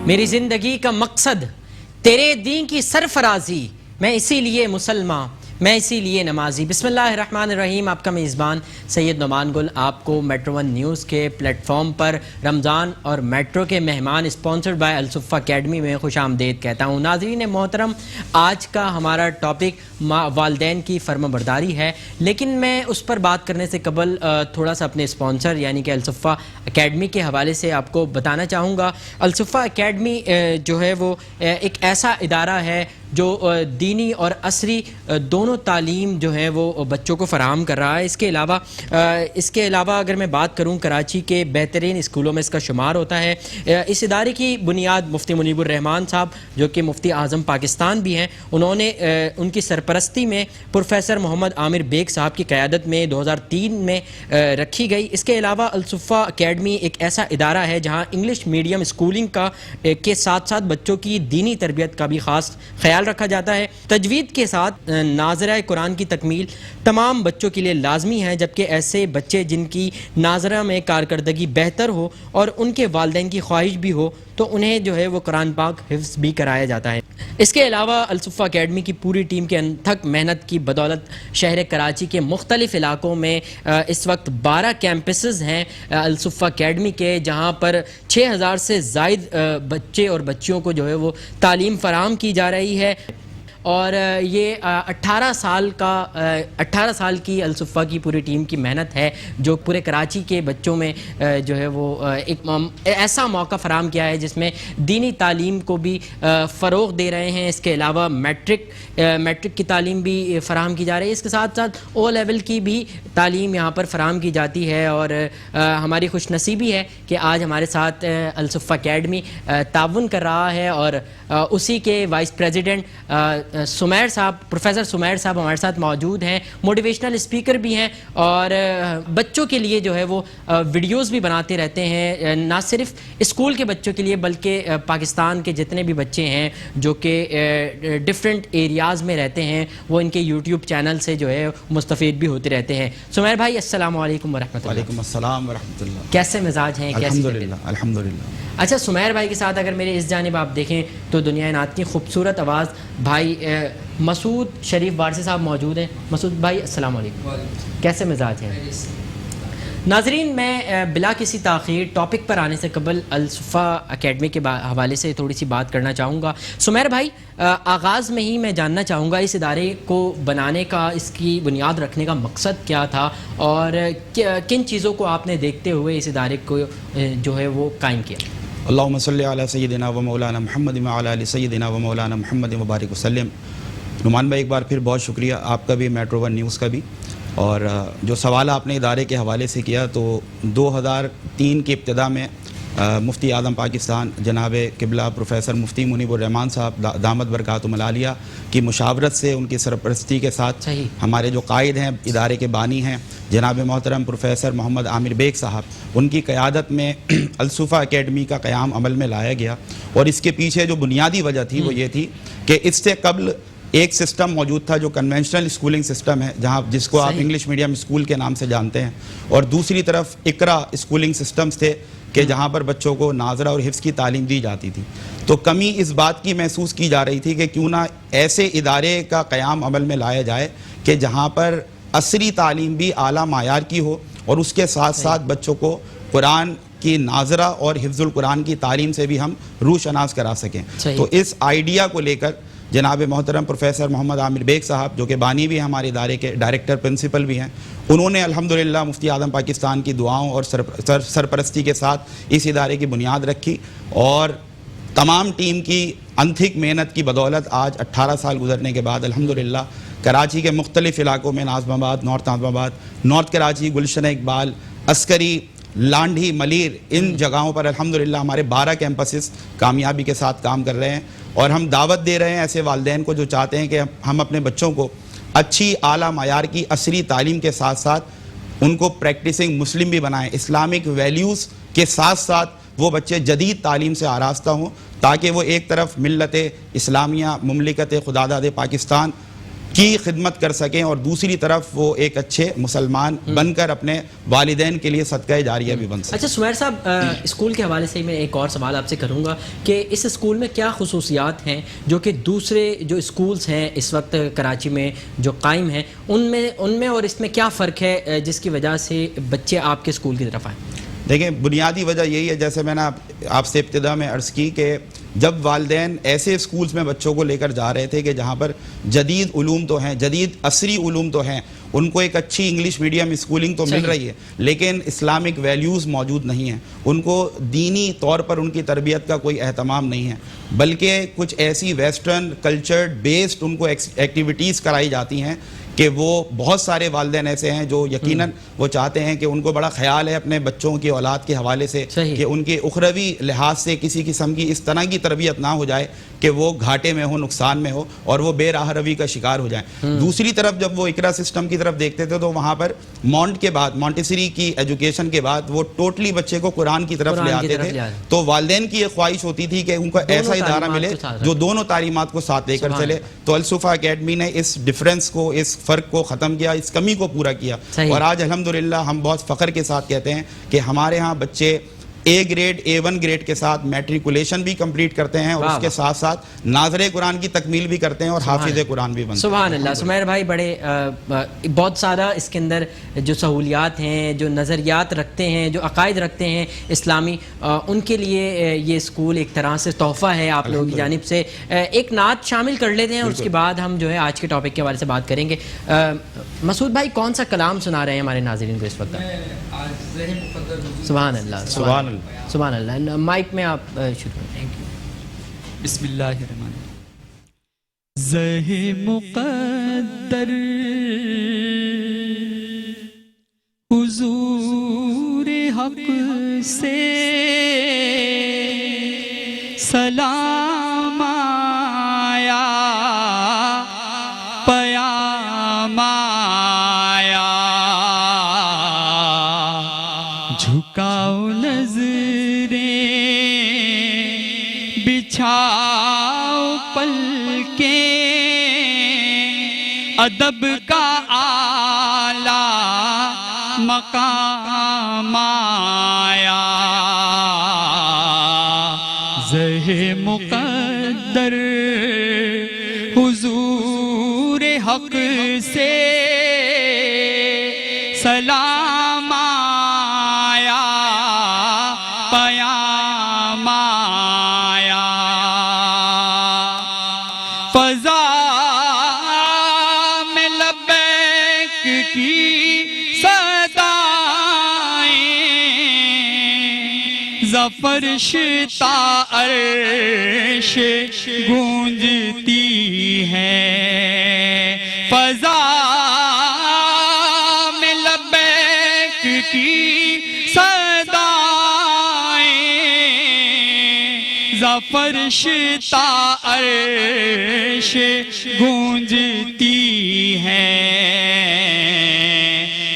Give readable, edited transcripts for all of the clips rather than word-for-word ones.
میری زندگی کا مقصد تیرے دین کی سرفرازی، میں اسی لیے مسلمان، میں اسی لیے نمازی۔ بسم اللہ الرحمن الرحیم۔ آپ کا میزبان سید نعمان گل آپ کو میٹرو ون نیوز کے پلیٹ فارم پر رمضان اور میٹرو کے مہمان اسپانسرڈ بائی الصفہ اکیڈمی میں خوش آمدید کہتا ہوں۔ ناظرین محترم، آج کا ہمارا ٹاپک والدین کی فرما برداری ہے، لیکن میں اس پر بات کرنے سے قبل تھوڑا سا اپنے اسپانسر یعنی کہ الصفہ اکیڈمی کے حوالے سے آپ کو بتانا چاہوں گا۔ الصفہ اکیڈمی جو ہے وہ ایک ایسا ادارہ ہے جو دینی اور عصری دونوں تعلیم جو ہے وہ بچوں کو فراہم کر رہا ہے۔ اس کے علاوہ اگر میں بات کروں، کراچی کے بہترین اسکولوں میں اس کا شمار ہوتا ہے۔ اس ادارے کی بنیاد مفتی منیب الرحمان صاحب جو کہ مفتی اعظم پاکستان بھی ہیں، انہوں نے ان کی سرپرستی میں پروفیسر محمد عامر بیگ صاحب کی قیادت میں 2003 میں رکھی گئی۔ اس کے علاوہ الصفہ اکیڈمی ایک ایسا ادارہ ہے جہاں انگلش میڈیم اسکولنگ کے ساتھ ساتھ بچوں کی دینی تربیت کا بھی خاص خیال رکھا جاتا ہے۔ تجوید کے ساتھ ناظرہ قرآن کی تکمیل تمام بچوں کے لیے لازمی ہے، جبکہ ایسے بچے جن کی ناظرہ میں کارکردگی بہتر ہو اور ان کے والدین کی خواہش بھی ہو تو انہیں جو ہے وہ قرآن پاک حفظ بھی کرایا جاتا ہے۔ اس کے علاوہ الصفہ اکیڈمی کی پوری ٹیم کے انتھک محنت کی بدولت شہر کراچی کے مختلف علاقوں میں اس وقت 12 کیمپسز ہیں الصفہ اکیڈمی کے، جہاں پر 6000 سے زائد بچے اور بچیوں کو جو ہے وہ تعلیم فراہم کی جا رہی ہے۔ اور یہ 18 سال کی الصفہ کی پوری ٹیم کی محنت ہے جو پورے کراچی کے بچوں میں جو ہے وہ ایک ایسا موقع فراہم کیا ہے جس میں دینی تعلیم کو بھی فروغ دے رہے ہیں۔ اس کے علاوہ میٹرک کی تعلیم بھی فراہم کی جا رہی ہے، اس کے ساتھ ساتھ او لیول کی بھی تعلیم یہاں پر فراہم کی جاتی ہے۔ اور ہماری خوش نصیبی ہے کہ آج ہمارے ساتھ الصفہ اکیڈمی تعاون کر رہا ہے، اور اسی کے وائس پریزیڈنٹ سمیر صاحب، پروفیسر سمیر صاحب ہمارے ساتھ موجود ہیں، موٹیویشنل اسپیکر بھی ہیں اور بچوں کے لیے جو ہے وہ ویڈیوز بھی بناتے رہتے ہیں، نہ صرف اسکول کے بچوں کے لیے بلکہ پاکستان کے جتنے بھی بچے ہیں جو کہ ڈفرینٹ ایریاز میں رہتے ہیں وہ ان کے یوٹیوب چینل سے جو ہے مستفید بھی ہوتے رہتے ہیں۔ سمیر بھائی السلام علیکم ورحمۃ اللہ۔ وعلیکم السلام ورحمۃ اللہ۔ کیسے مزاج ہیں؟ الحمدللہ الحمدللہ۔ اچھا سمیر بھائی کے ساتھ اگر میرے اس جانب آپ دیکھیں تو دنیا نعت کی خوبصورت آواز بھائی مسعود شریف وارثی صاحب موجود ہیں۔ مسعود بھائی السلام علیکم، کیسے مزاج ہیں؟ ناظرین، میں بلا کسی تاخیر ٹاپک پر آنے سے قبل الصفہ اکیڈمی کے حوالے سے تھوڑی سی بات کرنا چاہوں گا۔ سمیر بھائی، آغاز میں ہی میں جاننا چاہوں گا اس ادارے کو بنانے کا، اس کی بنیاد رکھنے کا مقصد کیا تھا اور کن چیزوں کو آپ نے دیکھتے ہوئے اس ادارے کو جو ہے وہ قائم کیا؟ اللہم صلی علی سیدنا و مولانا محمد وعلی آل سیدنا و مولانا محمد وبارک وسلم۔ نعمان بھائی ایک بار پھر بہت شکریہ آپ کا بھی، میٹرو ون نیوز کا بھی، اور جو سوال آپ نے ادارے کے حوالے سے کیا تو 2003 کی ابتدا میں مفتی اعظم پاکستان جناب قبلہ پروفیسر مفتی منیب الرحمان صاحب دامت برکاتہم العالیہ کی مشاورت سے، ان کی سرپرستی کے ساتھ ہمارے جو قائد ہیں، ادارے کے بانی ہیں جناب محترم پروفیسر محمد عامر بیگ صاحب، ان کی قیادت میں الصفہ اکیڈمی کا قیام عمل میں لایا گیا۔ اور اس کے پیچھے جو بنیادی وجہ تھی وہ یہ تھی کہ اس سے قبل ایک سسٹم موجود تھا جو کنونشنل اسکولنگ سسٹم ہے، جس کو آپ انگلش میڈیم اسکول کے نام سے جانتے ہیں، اور دوسری طرف اقرا اسکولنگ سسٹمز تھے کہ جہاں پر بچوں کو ناظرہ اور حفظ کی تعلیم دی جاتی تھی۔ تو کمی اس بات کی محسوس کی جا رہی تھی کہ کیوں نہ ایسے ادارے کا قیام عمل میں لایا جائے کہ جہاں پر عصری تعلیم بھی اعلیٰ معیار کی ہو اور اس کے ساتھ ساتھ بچوں کو قرآن کی ناظرہ اور حفظ القرآن کی تعلیم سے بھی ہم روشناس کرا سکیں۔ تو اس آئیڈیا کو لے کر جناب محترم پروفیسر محمد عامر بیگ صاحب جو کہ بانی بھی ہیں، ہمارے ادارے کے ڈائریکٹر پرنسپل بھی ہیں، انہوں نے الحمدللہ مفتی اعظم پاکستان کی دعاؤں اور سرپرستی کے ساتھ اس ادارے کی بنیاد رکھی، اور تمام ٹیم کی انتھک محنت کی بدولت آج 18 سال گزرنے کے بعد الحمدللہ کراچی کے مختلف علاقوں میں، ناظم آباد، نارتھ ناظم آباد، نارتھ کراچی، گلشن اقبال، عسکری، لانڈھی، ملیر، ان جگہوں پر الحمدللہ ہمارے 12 کیمپسز کامیابی کے ساتھ کام کر رہے ہیں۔ اور ہم دعوت دے رہے ہیں ایسے والدین کو جو چاہتے ہیں کہ ہم اپنے بچوں کو اچھی اعلیٰ معیار کی عصری تعلیم کے ساتھ ساتھ ان کو پریکٹسنگ مسلم بھی بنائیں، اسلامک ویلیوز کے ساتھ ساتھ وہ بچے جدید تعلیم سے آراستہ ہوں، تاکہ وہ ایک طرف ملت اسلامیہ، مملکت خداداد پاکستان کی خدمت کر سکیں اور دوسری طرف وہ ایک اچھے مسلمان بن کر اپنے والدین کے لیے صدقہ جاریہ بھی بن سکیں. اچھا سمیر صاحب، اسکول کے حوالے سے میں ایک اور سوال آپ سے کروں گا کہ اس اسکول میں کیا خصوصیات ہیں جو کہ دوسرے جو اسکولز ہیں اس وقت کراچی میں جو قائم ہیں ان میں اور اس میں کیا فرق ہے جس کی وجہ سے بچے آپ کے اسکول کی طرف آئیں؟ دیکھیں بنیادی وجہ یہی ہے، جیسے میں نے آپ سے ابتدا میں عرض کی کہ جب والدین ایسے اسکولز میں بچوں کو لے کر جا رہے تھے کہ جہاں پر جدید علوم تو ہیں، جدید عصری علوم تو ہیں، ان کو ایک اچھی انگلش میڈیم اسکولنگ تو مل رہی ہے لیکن اسلامک ویلیوز موجود نہیں ہیں، ان کو دینی طور پر ان کی تربیت کا کوئی اہتمام نہیں ہے، بلکہ کچھ ایسی ویسٹرن کلچر بیسڈ ان کو ایکٹیویٹیز کرائی جاتی ہیں کہ وہ بہت سارے والدین ایسے ہیں جو یقیناً وہ چاہتے ہیں کہ ان کو بڑا خیال ہے اپنے بچوں کی اولاد کے حوالے سے کہ ان کے اخروی لحاظ سے کسی قسم کی اس طرح کی تربیت نہ ہو جائے کہ وہ گھاٹے میں ہو، نقصان میں ہو اور وہ بے راہ روی کا شکار ہو جائیں. دوسری طرف جب وہ اقرا سسٹم کی طرف دیکھتے تھے تو وہاں پر مونٹیسری کی ایجوکیشن کے بعد وہ ٹوٹلی بچے کو قرآن کی طرف لے آتے تھے. تو والدین کی ایک خواہش ہوتی تھی کہ ان کو ایسا ادارہ ملے جو دونوں تعلیمات کو ساتھ لے کر چلے. تو الصفا اکیڈمی نے اس ڈفرینس کو، اس فرق کو ختم کیا، اس کمی کو پورا کیا اور آج الحمدللہ ہم بہت فخر کے ساتھ کہتے ہیں کہ ہمارے ہاں بچے اے گریڈ A1 گریڈ کے ساتھ میٹریکولیشن بھی کمپلیٹ کرتے ہیں اور اس کے ساتھ ساتھ ناظر قرآن کی تکمیل بھی کرتے ہیں اور حافظ قرآن بھی بنتے ہیں. سبحان اللہ. سمیر بھائی بڑے بہت سارا اس کے اندر جو سہولیات ہیں، جو نظریات رکھتے ہیں، جو عقائد رکھتے ہیں اسلامی، ان کے لیے یہ اسکول ایک طرح سے تحفہ ہے آپ لوگوں کی جانب سے. ایک نعت شامل کر لیتے ہیں اور اس کے بعد ہم جو ہے آج کے ٹاپک کے حوالے سے بات کریں گے. مسعود بھائی کون سا کلام سنا رہے ہیں ہمارے ناظرین کو اس وقت؟ سبحان اللہ سبحان اللہ سبحان اللہ. مائک میں آپ شروع کریں. بسم اللہ الرحمن الرحیم. زہ مقدر حضور حق سے سلام آیا، پیام آیا، جھکاؤ نظریں بچھاؤ پلکیں، ادب کا اعلیٰ مقام آیا. زہ مقدر حضور حق سے سلام آیا، پیام آیا. فضا میں لبیک کی صدائیں زفرش تا عرش گونجتی ہیں. فضا میں لبیک کی صدائیں زفرش تا عرش گونجتی ہیں.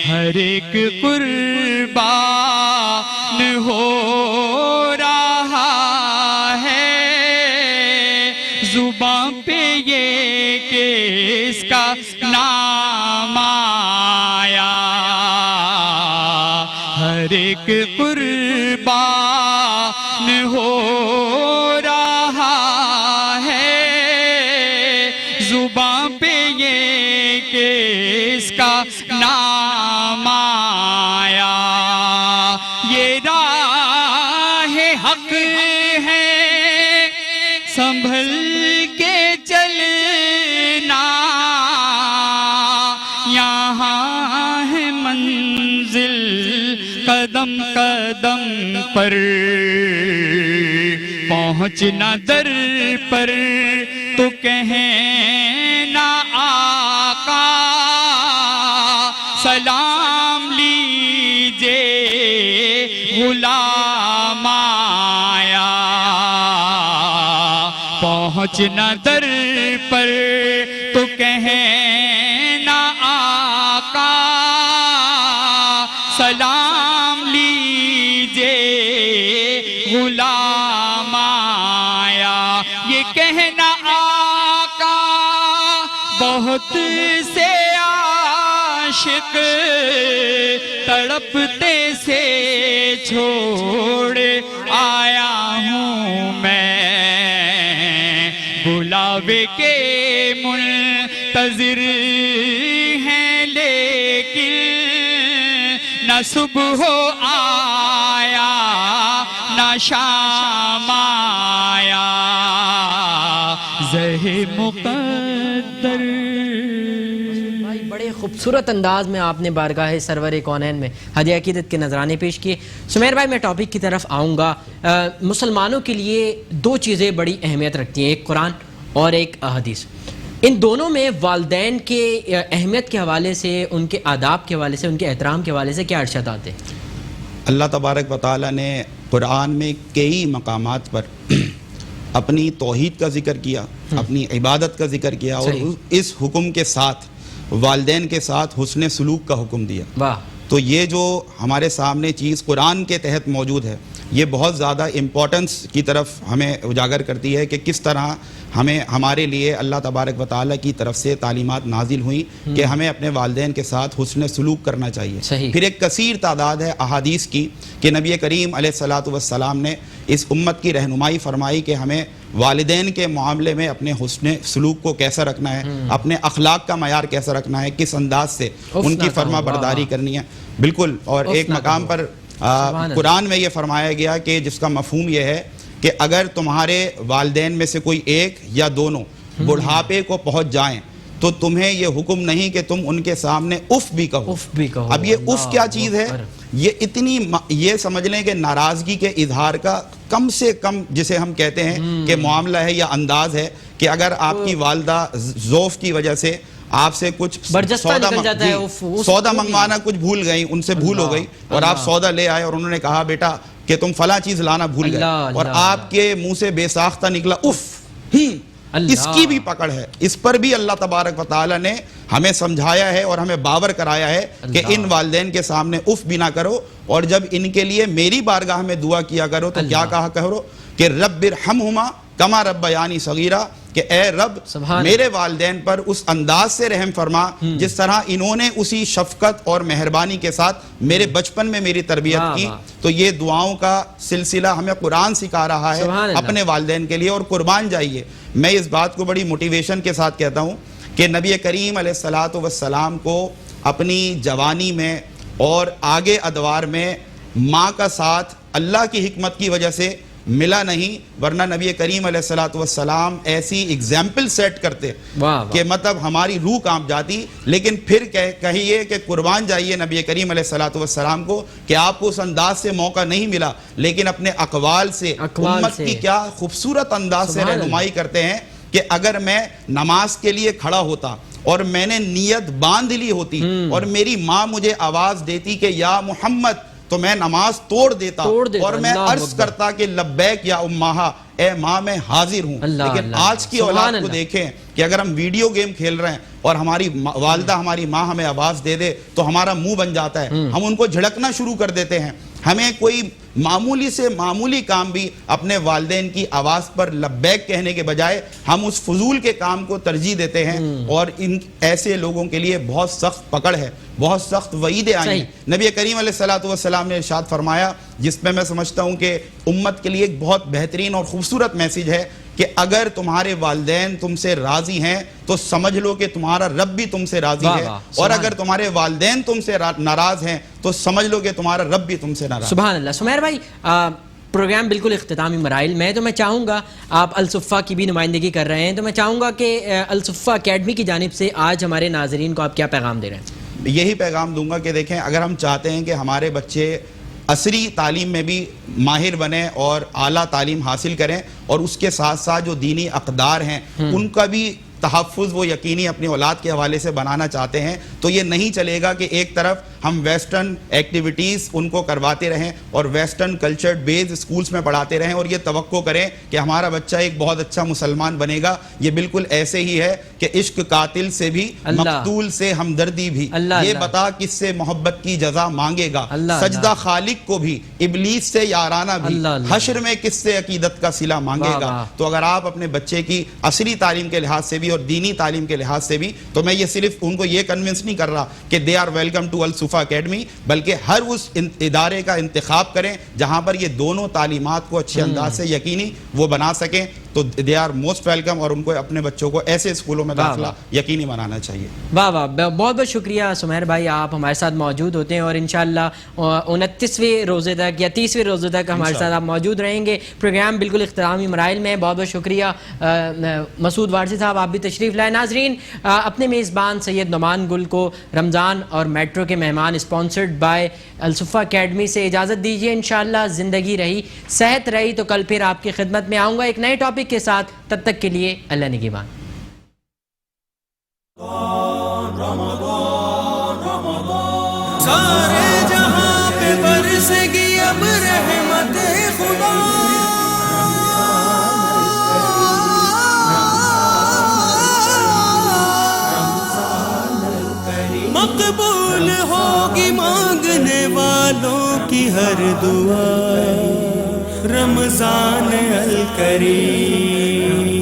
ہر ایک قربان ہو رہا ہے زبان پہ یہ کہ اس کا نام آیا. ہر ایک قربان ہو رہا ہے زبان پہ یہ کہ اس کا نام آیا. یہ راہ حق ہے سنبھل کے چلنا، یہاں ہے منزل قدم قدم پر، پہنچنا در پر تو کہنا آقا سلام لیجے غلام آیا. پہنچنا در پر تو کہنا آقا سلام لیجے غلام آیا. یہ کہنا آقا بہت عاشق تڑپتے سے چھوڑ آیا ہوں میں، بلاوے کے منتظر ہیں لیکن نہ صبح آیا نہ شام آیا، زہ مقدر۔ بھائی بڑے خوبصورت انداز میں آپ نے بارگاہ سرور کونین میں ہدیہ عقیدت کے نذرانے پیش کیے۔ سمیر بھائی میں ٹاپک کی طرف آؤں گا۔ مسلمانوں کے لیے دو چیزیں بڑی اہمیت رکھتی ہیں، ایک قرآن اور ایک حدیث۔ ان دونوں میں والدین کے اہمیت کے حوالے سے، ان کے آداب کے حوالے سے، ان کے احترام کے حوالے سے کیا ارشاد آتے ہیں؟ اللہ تبارک و تعالیٰ نے قرآن میں کئی مقامات پر اپنی توحید کا ذکر کیا، اپنی عبادت کا ذکر کیا، اور اس حکم کے ساتھ والدین کے ساتھ حسن سلوک کا حکم دیا۔ واہ! تو یہ جو ہمارے سامنے چیز قرآن کے تحت موجود ہے، یہ بہت زیادہ امپورٹنس کی طرف ہمیں اجاگر کرتی ہے کہ کس طرح ہمیں ہمارے لیے اللہ تبارک و تعالیٰ کی طرف سے تعلیمات نازل ہوئیں کہ ہمیں اپنے والدین کے ساتھ حسن سلوک کرنا چاہیے۔ صحیح۔ پھر ایک کثیر تعداد ہے احادیث کی کہ نبی کریم علیہ الصلاۃ والسلام نے اس امت کی رہنمائی فرمائی کہ ہمیں والدین کے معاملے میں اپنے حسن سلوک کو کیسا رکھنا ہے، اپنے اخلاق کا معیار کیسا رکھنا ہے، کس انداز سے ان کی فرما برداری کرنی ہے۔ بالکل۔ اور ایک مقام پر قرآن میں یہ فرمایا گیا کہ جس کا مفہوم یہ ہے کہ اگر تمہارے والدین میں سے کوئی ایک یا دونوں بڑھاپے کو پہنچ جائیں تو تمہیں یہ حکم نہیں کہ تم ان کے سامنے اف بھی کہو۔ اب یہ اف کیا چیز ہے؟ یہ اتنی یہ سمجھ لیں کہ ناراضگی کے اظہار کا کم سے کم جسے ہم کہتے ہیں کہ معاملہ ہے یا انداز ہے کہ اگر آپ کی والدہ ذوف کی وجہ سے آپ سے کچھ سودا منگوانا کچھ بھول گئی، ان سے بھول ہو گئی، اور آپ سودا لے آئے اور انہوں نے کہا بیٹا کہ تم فلاں چیز لانا بھول گئے، اور آپ کے منہ سے بے ساختہ نکلا اف، اس کی بھی پکڑ ہے۔ اس پر بھی اللہ تبارک و تعالی نے ہمیں سمجھایا ہے اور ہمیں باور کرایا ہے کہ ان والدین کے سامنے اف بھی نہ کرو، اور جب ان کے لیے میری بارگاہ میں دعا کیا کرو تو کیا کہا کرو کہ رب ارحمہما کما ربیانی صغیرہ، کہ اے رب میرے والدین پر اس انداز سے رحم فرما جس طرح انہوں نے اسی شفقت اور مہربانی کے ساتھ میرے بچپن میں میری تربیت کی۔ تو یہ دعاؤں کا سلسلہ ہمیں قرآن سکھا رہا ہے اپنے والدین کے لیے، اور قربان جائیے۔ میں اس بات کو بڑی موٹیویشن کے ساتھ کہتا ہوں کہ نبی کریم علیہ الصلاۃ والسلام کو اپنی جوانی میں اور آگے ادوار میں ماں کا ساتھ اللہ کی حکمت کی وجہ سے ملا نہیں، ورنہ نبی کریم علیہ الصلاۃ والسلام ایسی اگزامپل سیٹ کرتے کہ مطلب ہماری روح کانپ جاتی۔ لیکن پھر کہیے کہ قربان جائیے نبی کریم علیہ الصلاۃ والسلام کو کہ آپ کو اس انداز سے موقع نہیں ملا، لیکن اپنے اقوال سے امت کی کیا خوبصورت انداز سے رہنمائی کرتے ہیں کہ اگر میں نماز کے لیے کھڑا ہوتا اور میں نے نیت باندھ لی ہوتی اور میری ماں مجھے آواز دیتی کہ یا محمد، تو میں نماز توڑ دیتا اور میں عرض کرتا کہ لبیک یا امہا، اے ماں میں حاضر ہوں۔ لیکن آج کی اولاد کو دیکھیں کہ اگر ہم ویڈیو گیم کھیل رہے ہیں اور ہماری والدہ ہماری ماں ہمیں آواز دے دے تو ہمارا منہ بن جاتا ہے، ہم ان کو جھڑکنا شروع کر دیتے ہیں۔ ہمیں کوئی معمولی سے معمولی کام بھی اپنے والدین کی آواز پر لبیک کہنے کے بجائے ہم اس فضول کے کام کو ترجیح دیتے ہیں، اور ان ایسے لوگوں کے لیے بہت سخت پکڑ ہے، بہت سخت وعیدیں آئی ہیں۔ نبی کریم علیہ الصلوۃ والسلام نے ارشاد فرمایا، جس میں سمجھتا ہوں کہ امت کے لیے ایک بہت بہترین اور خوبصورت میسیج ہے کہ اگر تمہارے والدین تم سے راضی ہیں تو سمجھ لو کہ تمہارا رب بھی تم سے راضی ہے، اور اگر تمہارے والدین تم سے ناراض ہیں تو سمجھ لو کہ تمہارا رب بھی تم سے ناراض ہے۔ سبحان اللہ۔ سمیر بھائی، پروگرام بالکل اختتامی مراحل میں، تو میں چاہوں گا آپ الصفہ کی بھی نمائندگی کر رہے ہیں، تو میں چاہوں گا کہ الصفہ اکیڈمی کی جانب سے آج ہمارے ناظرین کو آپ کیا پیغام دے رہے ہیں؟ یہی پیغام دوں گا کہ دیکھیں، اگر ہم چاہتے ہیں کہ ہمارے بچے عصری تعلیم میں بھی ماہر بنیں اور اعلیٰ تعلیم حاصل کریں، اور اس کے ساتھ ساتھ جو دینی اقدار ہیں ان کا بھی تحفظ وہ یقینی اپنی اولاد کے حوالے سے بنانا چاہتے ہیں، تو یہ نہیں چلے گا کہ ایک طرف ہم ویسٹرن ایکٹیویٹیز ان کو کرواتے رہیں اور ویسٹرن کلچر بیس اسکولز میں پڑھاتے رہیں اور یہ توقع کریں کہ ہمارا بچہ ایک بہت اچھا مسلمان بنے گا. یہ بالکل ایسے ہی ہے کہ عشق قاتل سے بھی, مقتول سے ہمدردی بھی, یہ بتا کس سے محبت کی جزا مانگے گا, سجدہ خالق کو بھی, ابلیس سے یارانہ بھی, حشر میں کس سے عقیدت کا صلہ مانگے گا. تو اگر آپ اپنے بچے کی عصری تعلیم کے لحاظ سے بھی اور دینی تعلیم کے لحاظ سے بھی, تو میں یہ صرف ان کو یہ کنونس نہیں کر رہا کہ دے آر ویلکم ٹو الصفا اکیڈمی, بلکہ ہر اس ادارے کا انتخاب کریں جہاں پر یہ دونوں تعلیمات کو اچھے انداز سے یقینی وہ بنا سکیں, تو دے آر موسٹ ویلکم, اور ان کو اپنے بچوں کو ایسے اسکولوں میں داخلہ یقینی بنانا چاہیے. واہ واہ, بہت بہت شکریہ سمیر بھائی, آپ ہمارے ساتھ موجود ہوتے ہیں اور انشاءاللہ 29ویں روزے تک یا 30ویں روزے تک ہمارے ساتھ آپ موجود رہیں گے. پروگرام بالکل اختتامی مراحل میں. بہت بہت شکریہ مسعود وارثی صاحب, آپ بھی تشریف لائے. ناظرین, اپنے میزبان سید نعمان گل کو رمضان اور میٹرو کے مہمان اسپانسرڈ بائی الصفا اکیڈمی سے اجازت دیجیے. انشاءاللہ زندگی رہی, صحت رہی تو کل پھر آپ کی خدمت میں آؤں گا ایک نئے ٹاپک کے ساتھ. تب تک کے لیے اللہ نگہبان. سارے جہاں پہ برسے گی اب رحمت خدا, مقبول ہوگی مانگنے والوں کی ہر دعا, رمضان الکریم.